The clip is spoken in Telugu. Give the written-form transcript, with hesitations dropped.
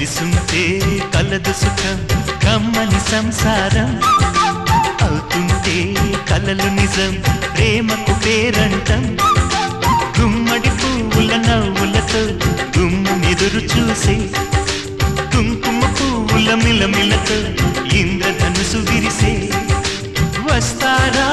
కలిసుంటే కలదు సుఖం కమ్మని సంసారం అవుతుంటే కలలు నిజం ప్రేమకు పేరంటం గుమ్మడి పువ్వుల నవ్వులతో గుమ్మెదురు చూసే కుంకుమ పువ్వుల మిలమిలతో ఇంద్రధనుసు విరిసే వస్తారా